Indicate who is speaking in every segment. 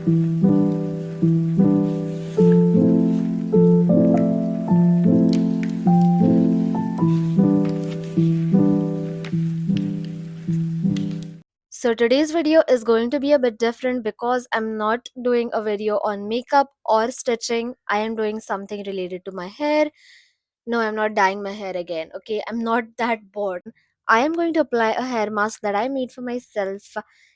Speaker 1: So today's video is going to be a bit different because I'm not doing a video on makeup or stitching. I am doing something related to my hair. No, I'm not dyeing my hair again. Okay, I'm not that bored. I am going to apply a hair mask that I made for myself.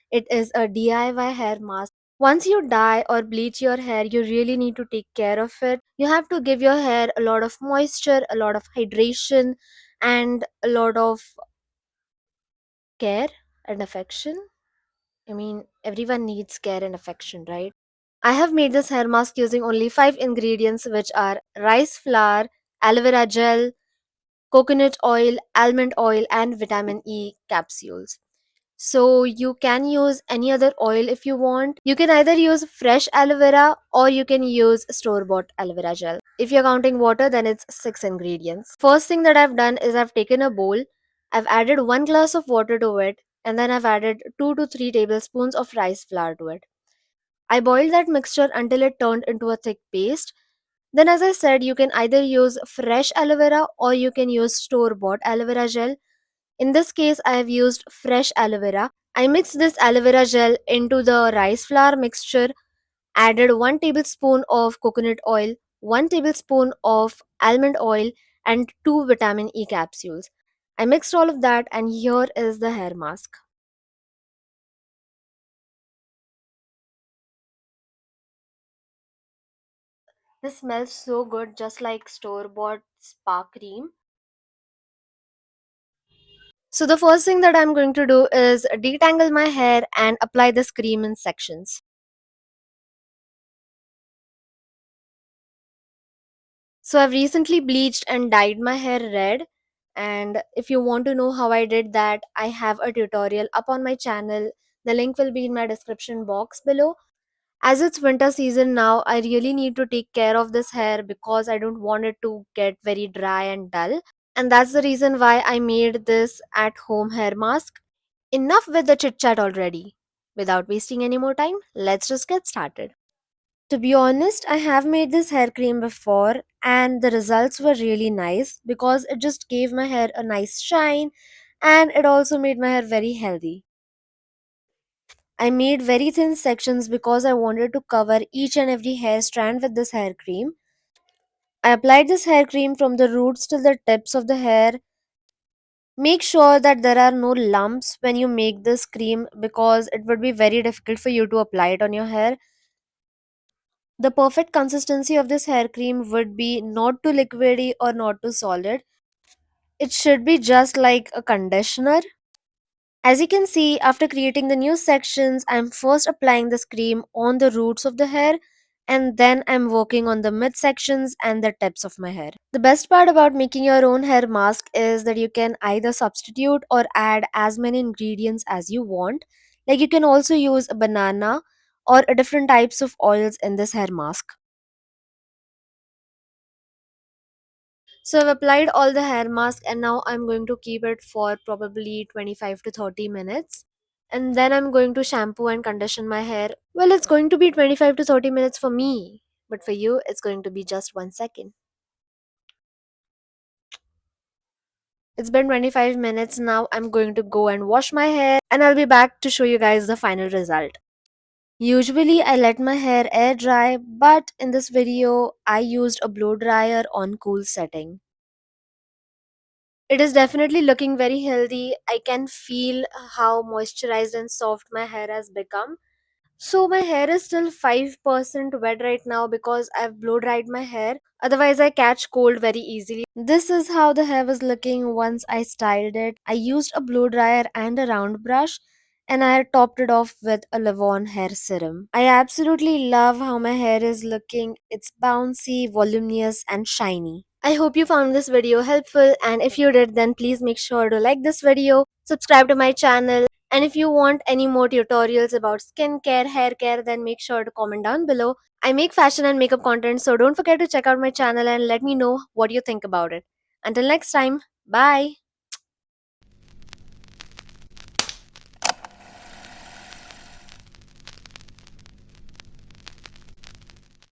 Speaker 1: It is a DIY hair mask. Once you dye or bleach your hair, you really need to take care of it. You have to give your hair a lot of moisture, a lot of hydration, and a lot of care and affection. I mean, everyone needs care and affection, right? I have made this hair mask using only 5 ingredients, which are rice flour, aloe vera gel, coconut oil, almond oil, and vitamin E capsules. So you can use any other oil if you want. You can either use fresh aloe vera or you can use store-bought aloe vera gel. If you're counting water, then it's 6 ingredients. First thing that I've done is I've taken a bowl, I've added 1 glass of water to it, and then I've added 2 to 3 tablespoons of rice flour to it. I boiled that mixture until it turned into a thick paste. Then, as I said, you can either use fresh aloe vera or you can use store bought aloe vera gel. In this case, I have used fresh aloe vera. I mixed this aloe vera gel into the rice flour mixture, added 1 tablespoon of coconut oil, 1 tablespoon of almond oil, and 2 vitamin E capsules. I mixed all of that, and here is the hair mask. This smells so good, just like store bought spa cream. So the first thing that I'm going to do is detangle my hair and apply this cream in sections. So I've recently bleached and dyed my hair red, and if you want to know how I did that, I have a tutorial up on my channel. The link will be in my description box below. As it's winter season now, I really need to take care of this hair because I don't want it to get very dry and dull. And that's the reason why I made this at home hair mask. Enough with the chit chat already. Without wasting any more time, let's just get started. To be honest, I have made this hair cream before and the results were really nice because it just gave my hair a nice shine and it also made my hair very healthy. I made very thin sections because I wanted to cover each and every hair strand with this hair cream. I applied this hair cream from the roots to the tips of the hair. Make sure that there are no lumps when you make this cream because it would be very difficult for you to apply it on your hair. The perfect consistency of this hair cream would be not too liquidy or not too solid. It should be just like a conditioner. As you can see, after creating the new sections, I'm first applying this cream on the roots of the hair and then I'm working on the mid sections and the tips of my hair. The best part about making your own hair mask is that you can either substitute or add as many ingredients as you want. Like you can also use a banana or a different types of oils in this hair mask. So I've applied all the hair mask and now I'm going to keep it for probably 25 to 30 minutes. And then I'm going to shampoo and condition my hair. Well, it's going to be 25 to 30 minutes for me, but for you, it's going to be just 1 second. It's been 25 minutes now. I'm going to go and wash my hair and I'll be back to show you guys the final result. Usually, I let my hair air dry, but in this video, I used a blow dryer on cool setting. It is definitely looking very healthy. I can feel how moisturized and soft my hair has become. So my hair is still 5% wet right now because I've blow dried my hair. Otherwise I catch cold very easily. This is how the hair was looking once I styled it. I used a blow dryer and a round brush and I topped it off with a Lavon hair serum. I absolutely love how my hair is looking. It's bouncy, voluminous and shiny. I hope you found this video helpful and if you did then please make sure to like this video, subscribe to my channel and if you want any more tutorials about skincare, hair care, then make sure to comment down below. I make fashion and makeup content, so don't forget to check out my channel and let me know what you think about it. Until next time, bye!